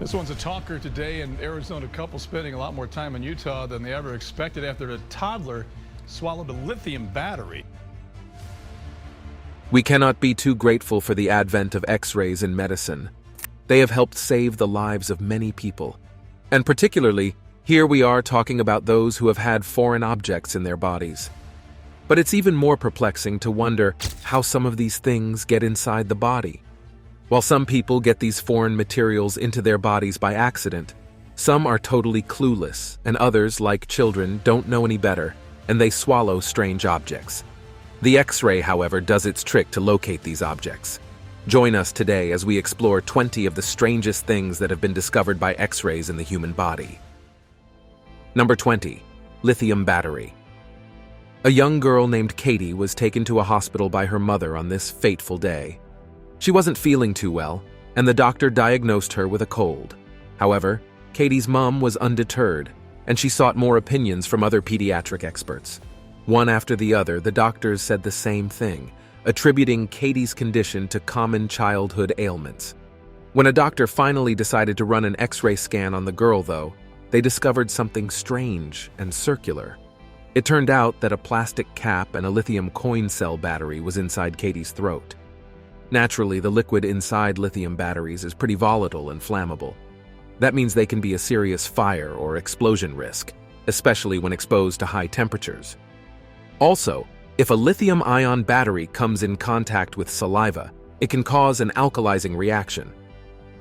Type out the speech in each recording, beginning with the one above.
This one's a talker today. An Arizona couple spending a lot more time in Utah than they ever expected after a toddler swallowed a lithium battery. We cannot be too grateful for the advent of X-rays in medicine. They have helped save the lives of many people. And particularly, here we are talking about those who have had foreign objects in their bodies. But it's even more perplexing to wonder how some of these things get inside the body. While some people get these foreign materials into their bodies by accident, some are totally clueless, and others, like children, don't know any better, and they swallow strange objects. The X-ray, however, does its trick to locate these objects. Join us today as we explore 20 of the strangest things that have been discovered by X-rays in the human body. Number 20. Lithium battery. A young girl named Katie was taken to a hospital by her mother on this fateful day. She wasn't feeling too well, and the doctor diagnosed her with a cold. However, Katie's mom was undeterred, and she sought more opinions from other pediatric experts. One after the other, the doctors said the same thing, attributing Katie's condition to common childhood ailments. When a doctor finally decided to run an X-ray scan on the girl, though, they discovered something strange and circular. It turned out that a plastic cap and a lithium coin cell battery was inside Katie's throat. Naturally, the liquid inside lithium batteries is pretty volatile and flammable. That means they can be a serious fire or explosion risk, especially when exposed to high temperatures. Also, if a lithium-ion battery comes in contact with saliva, it can cause an alkalizing reaction.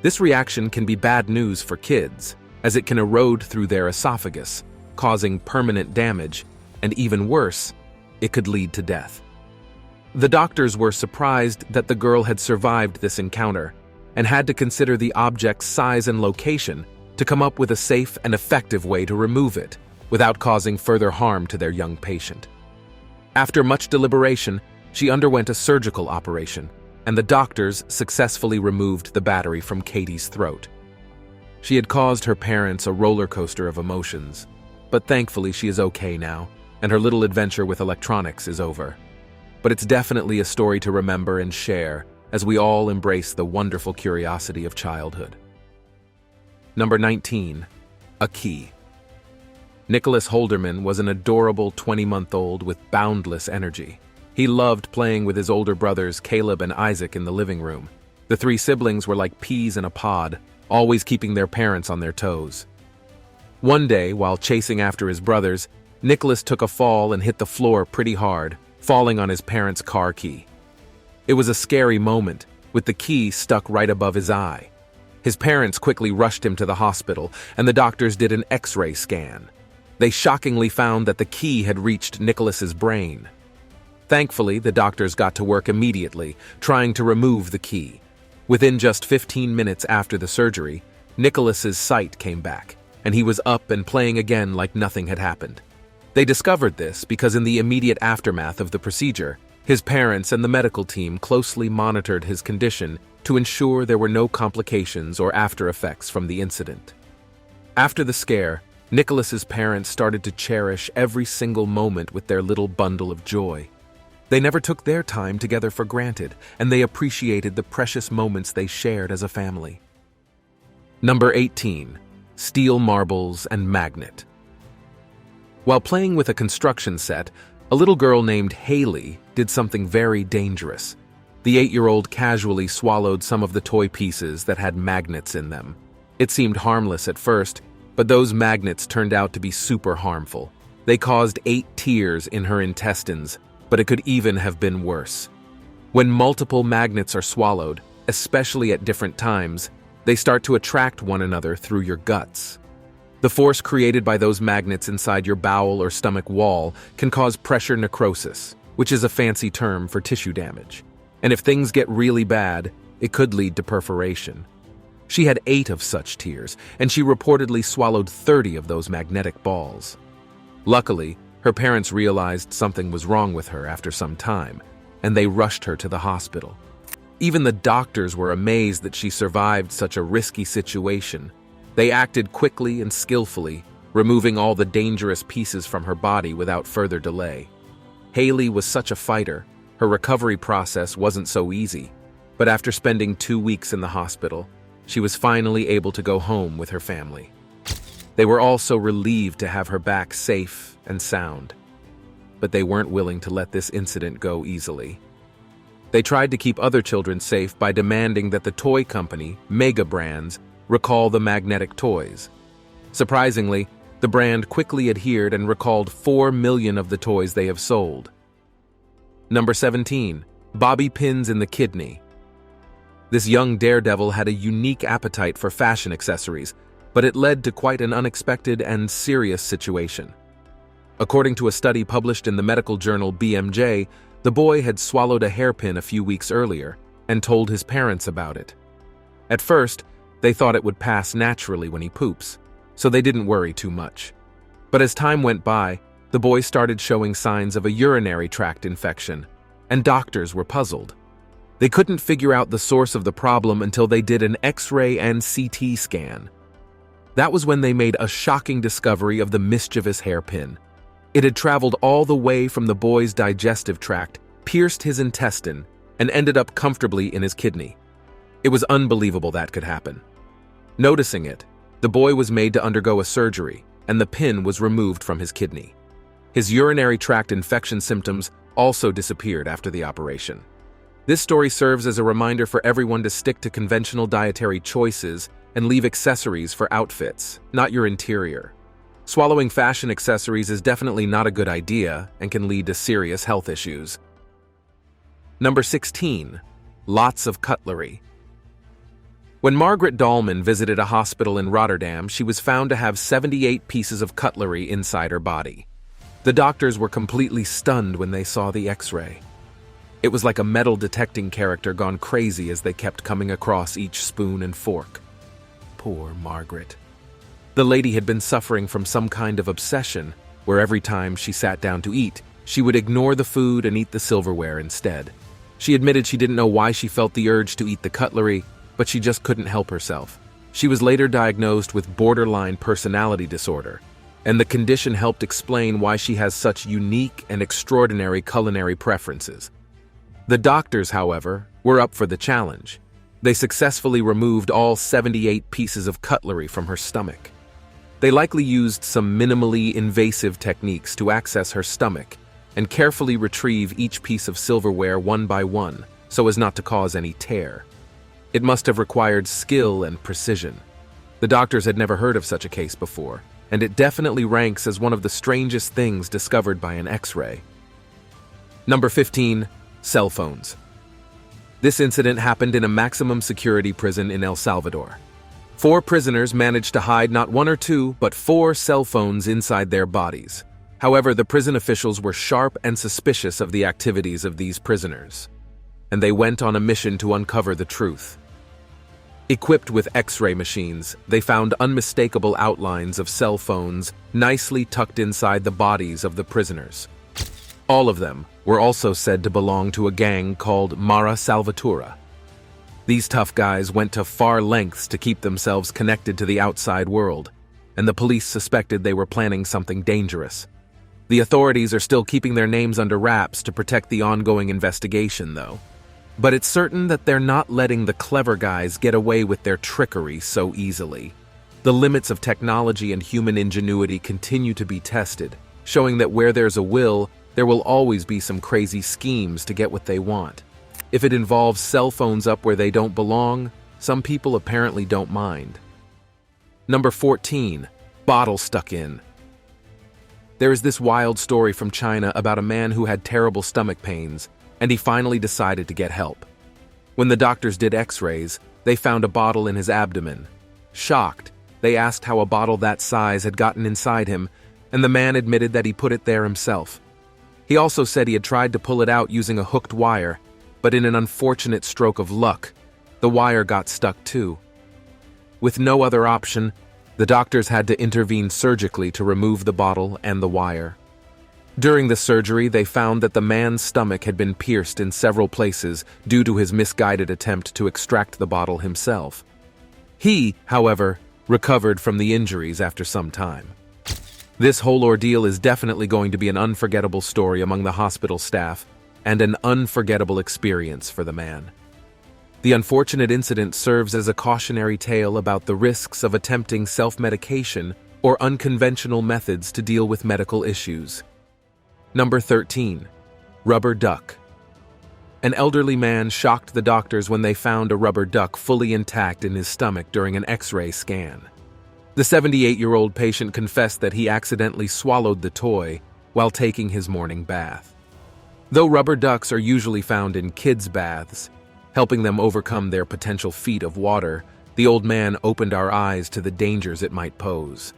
This reaction can be bad news for kids, as it can erode through their esophagus, causing permanent damage, and even worse, it could lead to death. The doctors were surprised that the girl had survived this encounter and had to consider the object's size and location to come up with a safe and effective way to remove it without causing further harm to their young patient. After much deliberation, she underwent a surgical operation, and the doctors successfully removed the battery from Katie's throat. She had caused her parents a roller coaster of emotions, but thankfully she is okay now, and her little adventure with electronics is over. But it's definitely a story to remember and share as we all embrace the wonderful curiosity of childhood. Number 19. A key. Nicholas Holderman was an adorable 20-month-old with boundless energy. He loved playing with his older brothers Caleb and Isaac in the living room. The three siblings were like peas in a pod, always keeping their parents on their toes. One day, while chasing after his brothers, Nicholas took a fall and hit the floor pretty hard, falling on his parents' car key. It was a scary moment, with the key stuck right above his eye. His parents quickly rushed him to the hospital, and the doctors did an X-ray scan. They shockingly found that the key had reached Nicholas's brain. Thankfully, the doctors got to work immediately, trying to remove the key. Within just 15 minutes after the surgery, Nicholas's sight came back, and he was up and playing again like nothing had happened. They discovered this because in the immediate aftermath of the procedure, his parents and the medical team closely monitored his condition to ensure there were no complications or after effects from the incident. After the scare, Nicholas's parents started to cherish every single moment with their little bundle of joy. They never took their time together for granted, and they appreciated the precious moments they shared as a family. Number 18. Steel marbles and magnet. While playing with a construction set, a little girl named Haley did something very dangerous. The 8-year-old casually swallowed some of the toy pieces that had magnets in them. It seemed harmless at first, but those magnets turned out to be super harmful. They caused 8 tears in her intestines, but it could even have been worse. When multiple magnets are swallowed, especially at different times, they start to attract one another through your guts. The force created by those magnets inside your bowel or stomach wall can cause pressure necrosis, which is a fancy term for tissue damage. And if things get really bad, it could lead to perforation. She had 8 of such tears, and she reportedly swallowed 30 of those magnetic balls. Luckily, her parents realized something was wrong with her after some time, and they rushed her to the hospital. Even the doctors were amazed that she survived such a risky situation. They acted quickly and skillfully, removing all the dangerous pieces from her body without further delay. Haley was such a fighter. Her recovery process wasn't so easy, but after spending 2 weeks in the hospital, she was finally able to go home with her family. They were all so relieved to have her back safe and sound. But they weren't willing to let this incident go easily. They tried to keep other children safe by demanding that the toy company, Mega Brands, recall the magnetic toys. Surprisingly, the brand quickly adhered and recalled 4 million of the toys they have sold. Number 17. Bobby pins in the kidney. This young daredevil had a unique appetite for fashion accessories, but it led to quite an unexpected and serious situation. According to a study published in the medical journal BMJ, the boy had swallowed a hairpin a few weeks earlier and told his parents about it. At first, they thought it would pass naturally when he poops, so they didn't worry too much. But as time went by, the boy started showing signs of a urinary tract infection, and doctors were puzzled. They couldn't figure out the source of the problem until they did an X-ray and CT scan. That was when they made a shocking discovery of the mischievous hairpin. It had traveled all the way from the boy's digestive tract, pierced his intestine, and ended up comfortably in his kidney. It was unbelievable that could happen. Noticing it, the boy was made to undergo a surgery, and the pin was removed from his kidney. His urinary tract infection symptoms also disappeared after the operation. This story serves as a reminder for everyone to stick to conventional dietary choices and leave accessories for outfits, not your interior. Swallowing fashion accessories is definitely not a good idea and can lead to serious health issues. Number 16. Lots of cutlery. When Margaret Dahlman visited a hospital in Rotterdam, she was found to have 78 pieces of cutlery inside her body. The doctors were completely stunned when they saw the X-ray. It was like a metal detecting character gone crazy as they kept coming across each spoon and fork. Poor Margaret. The lady had been suffering from some kind of obsession, where every time she sat down to eat, she would ignore the food and eat the silverware instead. She admitted she didn't know why she felt the urge to eat the cutlery, but she just couldn't help herself. She was later diagnosed with borderline personality disorder, and the condition helped explain why she has such unique and extraordinary culinary preferences. The doctors, however, were up for the challenge. They successfully removed all 78 pieces of cutlery from her stomach. They likely used some minimally invasive techniques to access her stomach and carefully retrieve each piece of silverware one by one so as not to cause any tear. It must have required skill and precision. The doctors had never heard of such a case before, and it definitely ranks as one of the strangest things discovered by an X-ray. Number 15. Cell phones. This incident happened in a maximum security prison in El Salvador. 4 prisoners managed to hide not 1 or 2, but 4 cell phones inside their bodies. However, the prison officials were sharp and suspicious of the activities of these prisoners, and they went on a mission to uncover the truth. Equipped with X-ray machines, they found unmistakable outlines of cell phones nicely tucked inside the bodies of the prisoners. All of them were also said to belong to a gang called Mara Salvatore. These tough guys went to far lengths to keep themselves connected to the outside world, and the police suspected they were planning something dangerous. The authorities are still keeping their names under wraps to protect the ongoing investigation, though. But it's certain that they're not letting the clever guys get away with their trickery so easily. The limits of technology and human ingenuity continue to be tested, showing that where there's a will, there will always be some crazy schemes to get what they want. If it involves cell phones up where they don't belong, some people apparently don't mind. Number 14. Bottle stuck in. There is this wild story from China about a man who had terrible stomach pains, and he finally decided to get help. When the doctors did X-rays, they found a bottle in his abdomen. Shocked, they asked how a bottle that size had gotten inside him, and the man admitted that he put it there himself. He also said he had tried to pull it out using a hooked wire, but in an unfortunate stroke of luck, the wire got stuck too. With no other option, the doctors had to intervene surgically to remove the bottle and the wire. During the surgery, they found that the man's stomach had been pierced in several places due to his misguided attempt to extract the bottle himself. He, however, recovered from the injuries after some time. This whole ordeal is definitely going to be an unforgettable story among the hospital staff and an unforgettable experience for the man. The unfortunate incident serves as a cautionary tale about the risks of attempting self-medication or unconventional methods to deal with medical issues. Number 13. Rubber duck. An elderly man shocked the doctors when they found a rubber duck fully intact in his stomach during an X-ray scan. The 78-year-old patient confessed that he accidentally swallowed the toy while taking his morning bath. Though rubber ducks are usually found in kids' baths, helping them overcome their potential feat of water, the old man opened our eyes to the dangers it might pose.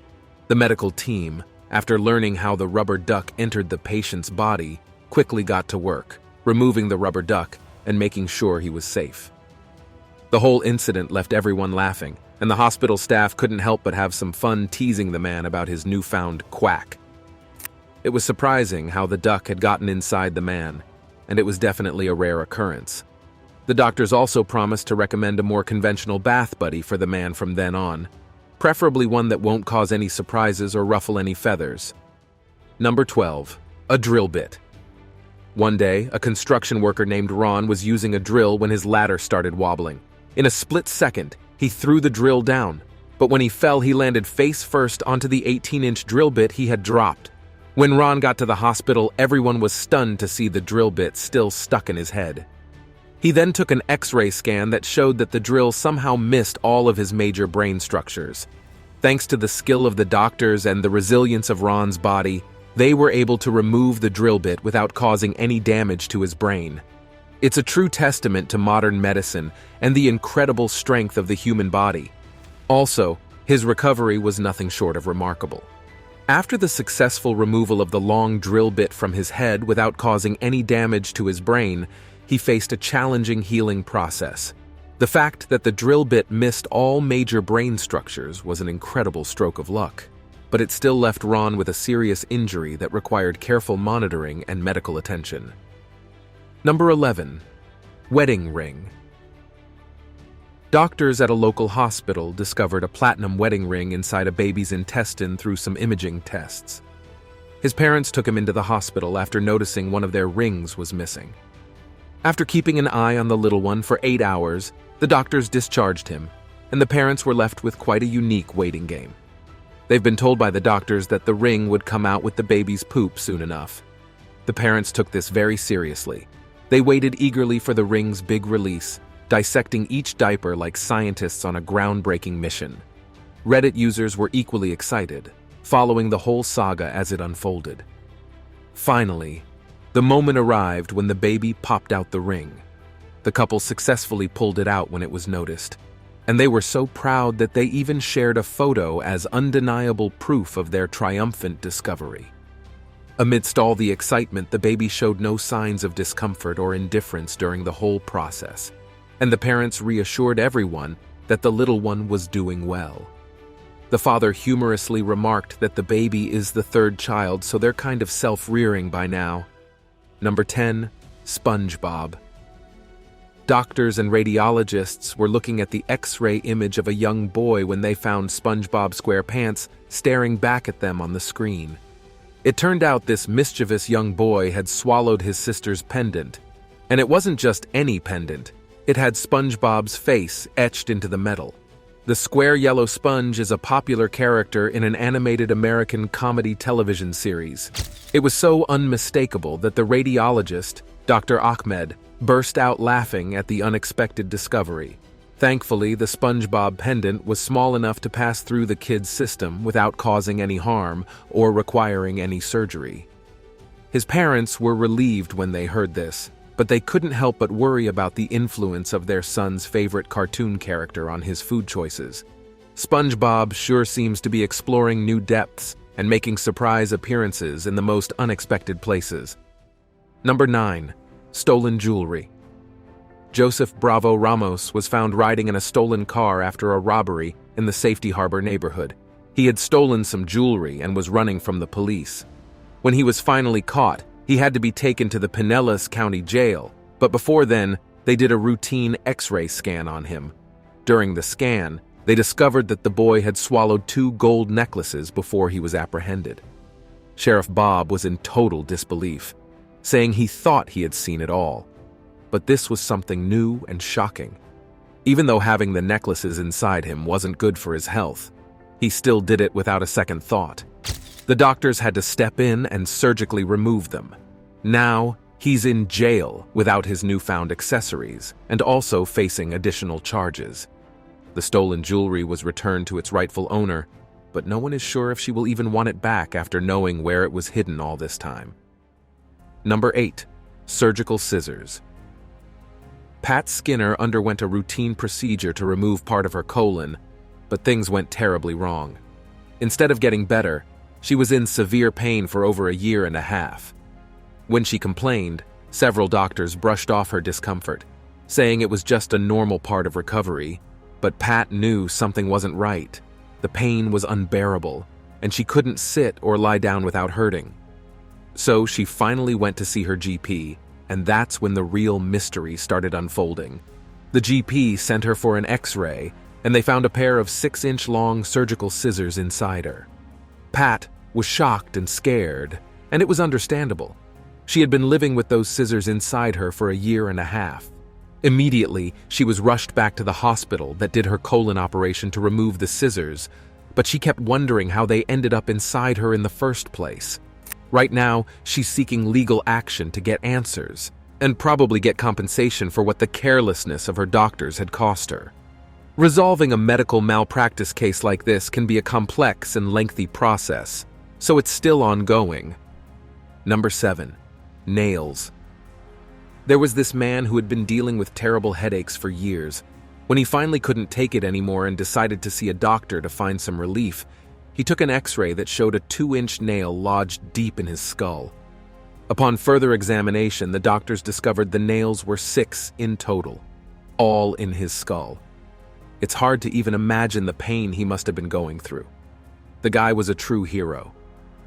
The medical team, after learning how the rubber duck entered the patient's body, quickly got to work, removing the rubber duck and making sure he was safe. The whole incident left everyone laughing, and the hospital staff couldn't help but have some fun teasing the man about his newfound quack. It was surprising how the duck had gotten inside the man, and it was definitely a rare occurrence. The doctors also promised to recommend a more conventional bath buddy for the man from then on, preferably one that won't cause any surprises or ruffle any feathers. Number 12. A drill bit. One day, a construction worker named Ron was using a drill when his ladder started wobbling. In a split second, he threw the drill down, but when he fell, he landed face first onto the 18-inch drill bit he had dropped. When Ron got to the hospital, everyone was stunned to see the drill bit still stuck in his head. He then took an X-ray scan that showed that the drill somehow missed all of his major brain structures. Thanks to the skill of the doctors and the resilience of Ron's body, they were able to remove the drill bit without causing any damage to his brain. It's a true testament to modern medicine and the incredible strength of the human body. Also, his recovery was nothing short of remarkable. After the successful removal of the long drill bit from his head without causing any damage to his brain, he faced a challenging healing process. The fact that the drill bit missed all major brain structures was an incredible stroke of luck, but it still left Ron with a serious injury that required careful monitoring and medical attention. Number 11. Wedding ring. Doctors at a local hospital discovered a platinum wedding ring inside a baby's intestine through some imaging tests. His parents took him into the hospital after noticing one of their rings was missing. After keeping an eye on the little one for 8 hours, the doctors discharged him, and the parents were left with quite a unique waiting game. They've been told by the doctors that the ring would come out with the baby's poop soon enough. The parents took this very seriously. They waited eagerly for the ring's big release, dissecting each diaper like scientists on a groundbreaking mission. Reddit users were equally excited, following the whole saga as it unfolded. Finally, the moment arrived when the baby popped out the ring. The couple successfully pulled it out when it was noticed, and they were so proud that they even shared a photo as undeniable proof of their triumphant discovery. Amidst all the excitement, the baby showed no signs of discomfort or indifference during the whole process, and the parents reassured everyone that the little one was doing well. The father humorously remarked that the baby is the third child, so they're kind of self-rearing by now. Number 10. SpongeBob. Doctors and radiologists were looking at the X-ray image of a young boy when they found SpongeBob SquarePants staring back at them on the screen. It turned out this mischievous young boy had swallowed his sister's pendant. And it wasn't just any pendant. It had SpongeBob's face etched into the metal. The square yellow sponge is a popular character in an animated American comedy television series. It was so unmistakable that the radiologist, Dr. Ahmed, burst out laughing at the unexpected discovery. Thankfully, the SpongeBob pendant was small enough to pass through the kid's system without causing any harm or requiring any surgery. His parents were relieved when they heard this, but they couldn't help but worry about the influence of their son's favorite cartoon character on his food choices. SpongeBob sure seems to be exploring new depths and making surprise appearances in the most unexpected places. Number 9. Stolen jewelry. Joseph Bravo Ramos was found riding in a stolen car after a robbery in the Safety Harbor neighborhood. He had stolen some jewelry and was running from the police. When he was finally caught, he had to be taken to the Pinellas County Jail, but before then, they did a routine X-ray scan on him. During the scan, they discovered that the boy had swallowed 2 gold necklaces before he was apprehended. Sheriff Bob was in total disbelief, saying he thought he had seen it all. But this was something new and shocking. Even though having the necklaces inside him wasn't good for his health, he still did it without a second thought. The doctors had to step in and surgically remove them. Now, he's in jail without his newfound accessories and also facing additional charges. The stolen jewelry was returned to its rightful owner, but no one is sure if she will even want it back after knowing where it was hidden all this time. Number 8. Surgical scissors. Pat Skinner underwent a routine procedure to remove part of her colon, but things went terribly wrong. Instead of getting better, she was in severe pain for over a year and a half. When she complained, several doctors brushed off her discomfort, saying it was just a normal part of recovery, but Pat knew something wasn't right. The pain was unbearable, and she couldn't sit or lie down without hurting. So she finally went to see her GP, and that's when the real mystery started unfolding. The GP sent her for an X-ray, and they found a pair of 6-inch-long surgical scissors inside her. Pat was shocked and scared, and it was understandable. She had been living with those scissors inside her for a year and a half. Immediately, she was rushed back to the hospital that did her colon operation to remove the scissors, but she kept wondering how they ended up inside her in the first place. Right now, she's seeking legal action to get answers, and probably get compensation for what the carelessness of her doctors had cost her. Resolving a medical malpractice case like this can be a complex and lengthy process, so it's still ongoing. Number 7. Nails. There was this man who had been dealing with terrible headaches for years. When he finally couldn't take it anymore and decided to see a doctor to find some relief, he took an X-ray that showed a 2-inch nail lodged deep in his skull. Upon further examination, the doctors discovered the nails were 6 in total, all in his skull. It's hard to even imagine the pain he must have been going through. The guy was a true hero.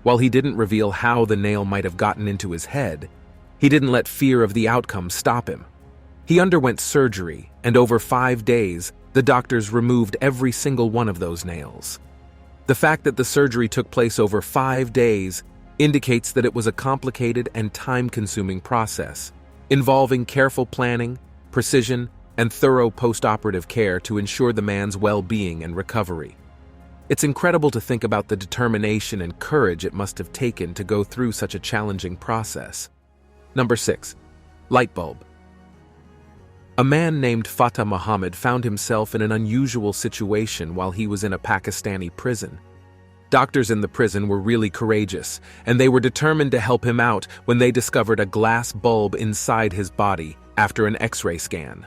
While he didn't reveal how the nail might have gotten into his head, he didn't let fear of the outcome stop him. He underwent surgery, and over 5 days, the doctors removed every single one of those nails. The fact that the surgery took place over 5 days indicates that it was a complicated and time-consuming process, involving careful planning, precision, and thorough post-operative care to ensure the man's well-being and recovery. It's incredible to think about the determination and courage it must have taken to go through such a challenging process. Number 6. Light bulb. A man named Fatah Muhammad found himself in an unusual situation while he was in a Pakistani prison. Doctors in the prison were really courageous, and they were determined to help him out when they discovered a glass bulb inside his body after an X-ray scan.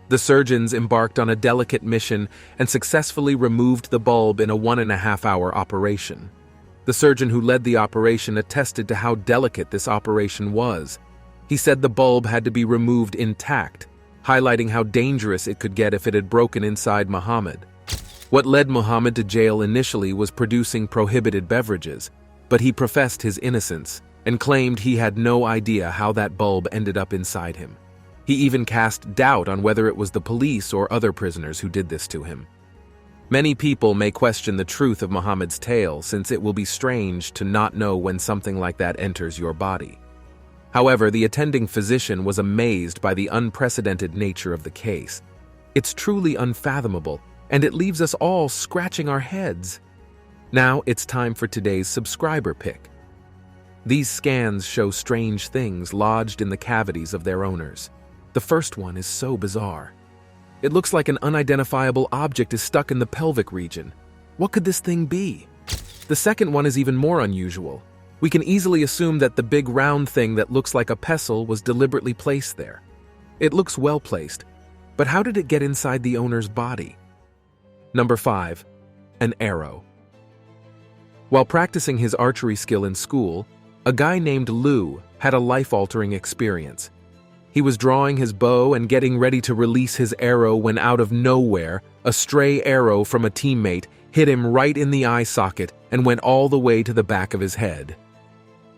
The surgeons embarked on a delicate mission and successfully removed the bulb in a 1.5-hour operation. The surgeon who led the operation attested to how delicate this operation was. He said the bulb had to be removed intact, highlighting how dangerous it could get if it had broken inside Muhammad. What led Muhammad to jail initially was producing prohibited beverages, but he professed his innocence and claimed he had no idea how that bulb ended up inside him. He even cast doubt on whether it was the police or other prisoners who did this to him. Many people may question the truth of Muhammad's tale, since it will be strange to not know when something like that enters your body. However, the attending physician was amazed by the unprecedented nature of the case. It's truly unfathomable, and it leaves us all scratching our heads. Now it's time for today's subscriber pick. These scans show strange things lodged in the cavities of their owners. The first one is so bizarre. It looks like an unidentifiable object is stuck in the pelvic region. What could this thing be? The second one is even more unusual. We can easily assume that the big round thing that looks like a pestle was deliberately placed there. It looks well placed, but how did it get inside the owner's body? Number 5. An arrow. While practicing his archery skill in school, a guy named Lou had a life-altering experience. He was drawing his bow and getting ready to release his arrow when out of nowhere, a stray arrow from a teammate hit him right in the eye socket and went all the way to the back of his head.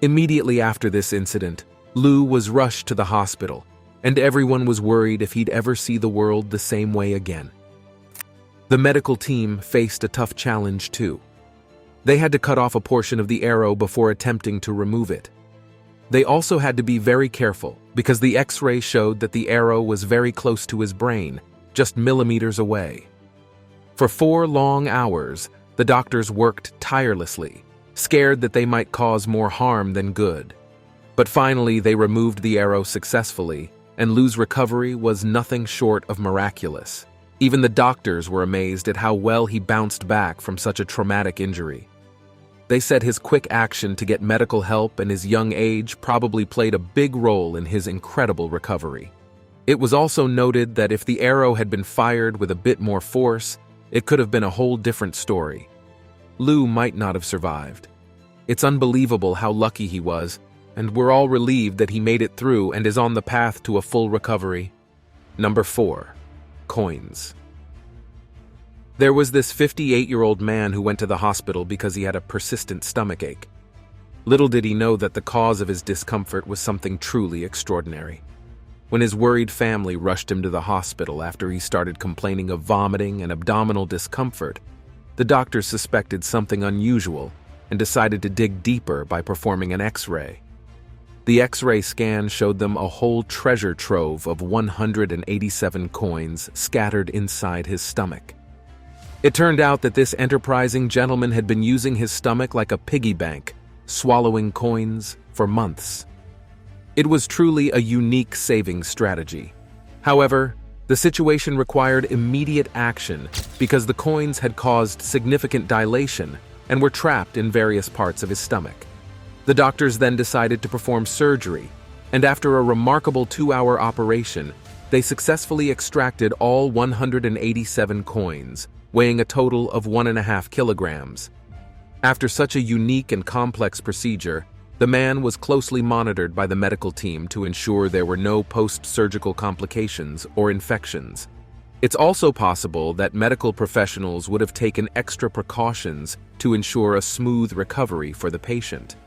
Immediately after this incident, Lou was rushed to the hospital, and everyone was worried if he'd ever see the world the same way again. The medical team faced a tough challenge too. They had to cut off a portion of the arrow before attempting to remove it. They also had to be very careful because the X-ray showed that the arrow was very close to his brain, just millimeters away. For 4 long hours, the doctors worked tirelessly, scared that they might cause more harm than good. But finally, they removed the arrow successfully, and Lou's recovery was nothing short of miraculous. Even the doctors were amazed at how well he bounced back from such a traumatic injury. They said his quick action to get medical help and his young age probably played a big role in his incredible recovery. It was also noted that if the arrow had been fired with a bit more force, it could have been a whole different story. Lou might not have survived. It's unbelievable how lucky he was, and we're all relieved that he made it through and is on the path to a full recovery. Number 4. Coins. There was this 58-year-old man who went to the hospital because he had a persistent stomachache. Little did he know that the cause of his discomfort was something truly extraordinary. When his worried family rushed him to the hospital after he started complaining of vomiting and abdominal discomfort, the doctors suspected something unusual and decided to dig deeper by performing an X-ray. The X-ray scan showed them a whole treasure trove of 187 coins scattered inside his stomach. It turned out that this enterprising gentleman had been using his stomach like a piggy bank, swallowing coins for months. It was truly a unique saving strategy. However, the situation required immediate action because the coins had caused significant dilation and were trapped in various parts of his stomach. The doctors then decided to perform surgery, and after a remarkable 2-hour operation, they successfully extracted all 187 coins, weighing a total of 1.5 kilograms. After such a unique and complex procedure, the man was closely monitored by the medical team to ensure there were no post-surgical complications or infections. It's also possible that medical professionals would have taken extra precautions to ensure a smooth recovery for the patient.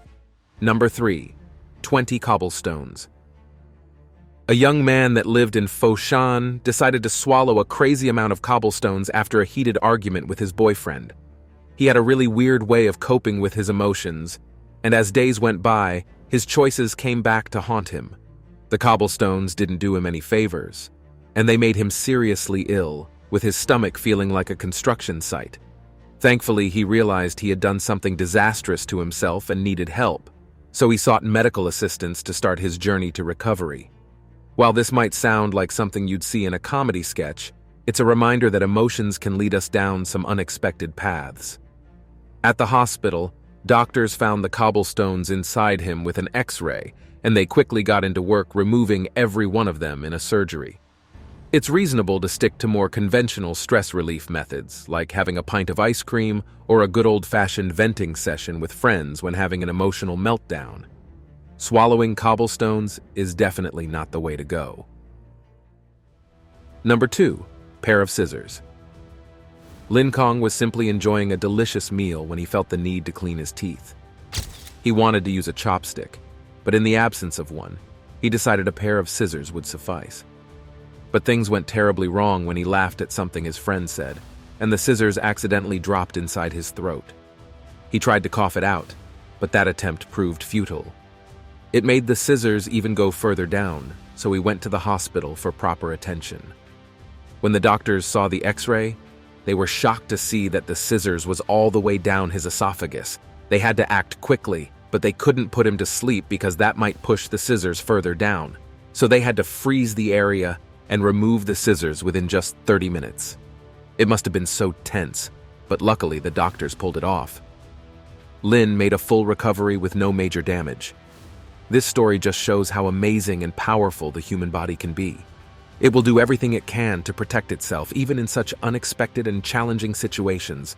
Number 3. 20 cobblestones. A young man that lived in Foshan decided to swallow a crazy amount of cobblestones after a heated argument with his boyfriend. He had a really weird way of coping with his emotions, and as days went by, his choices came back to haunt him. The cobblestones didn't do him any favors, and they made him seriously ill, with his stomach feeling like a construction site. Thankfully, he realized he had done something disastrous to himself and needed help, so he sought medical assistance to start his journey to recovery. While this might sound like something you'd see in a comedy sketch, it's a reminder that emotions can lead us down some unexpected paths. At the hospital, doctors found the cobblestones inside him with an X-ray, and they quickly got into work removing every one of them in a surgery. It's reasonable to stick to more conventional stress relief methods, like having a pint of ice cream or a good old-fashioned venting session with friends when having an emotional meltdown. Swallowing cobblestones is definitely not the way to go. Number 2. Pair of scissors. Lin Kong was simply enjoying a delicious meal when he felt the need to clean his teeth. He wanted to use a chopstick, but in the absence of one, he decided a pair of scissors would suffice. But things went terribly wrong when he laughed at something his friend said, and the scissors accidentally dropped inside his throat. He tried to cough it out, but that attempt proved futile. It made the scissors even go further down, so he went to the hospital for proper attention. When the doctors saw the X-ray, they were shocked to see that the scissors was all the way down his esophagus. They had to act quickly, but they couldn't put him to sleep because that might push the scissors further down. So they had to freeze the area and remove the scissors within just 30 minutes. It must have been so tense, but luckily the doctors pulled it off. Lin made a full recovery with no major damage. This story just shows how amazing and powerful the human body can be. It will do everything it can to protect itself, even in such unexpected and challenging situations.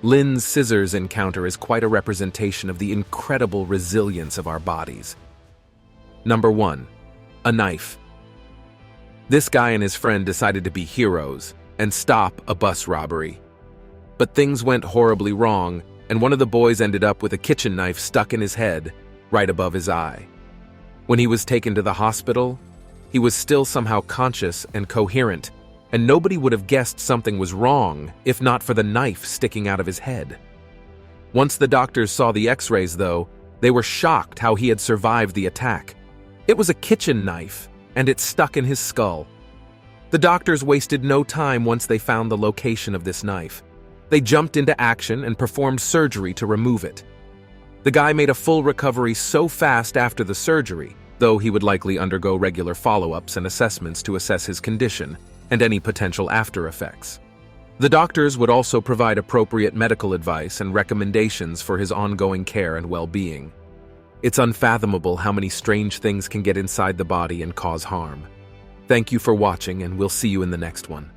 Lin's scissors encounter is quite a representation of the incredible resilience of our bodies. Number 1. A knife. This guy and his friend decided to be heroes and stop a bus robbery. But things went horribly wrong, and one of the boys ended up with a kitchen knife stuck in his head, right above his eye. When he was taken to the hospital, he was still somehow conscious and coherent, and nobody would have guessed something was wrong if not for the knife sticking out of his head. Once the doctors saw the X-rays, though, they were shocked how he had survived the attack. It was a kitchen knife, and it stuck in his skull. The doctors wasted no time once they found the location of this knife. They jumped into action and performed surgery to remove it. The guy made a full recovery so fast after the surgery, though he would likely undergo regular follow-ups and assessments to assess his condition and any potential after effects. The doctors would also provide appropriate medical advice and recommendations for his ongoing care and well-being. It's unfathomable how many strange things can get inside the body and cause harm. Thank you for watching, and we'll see you in the next one.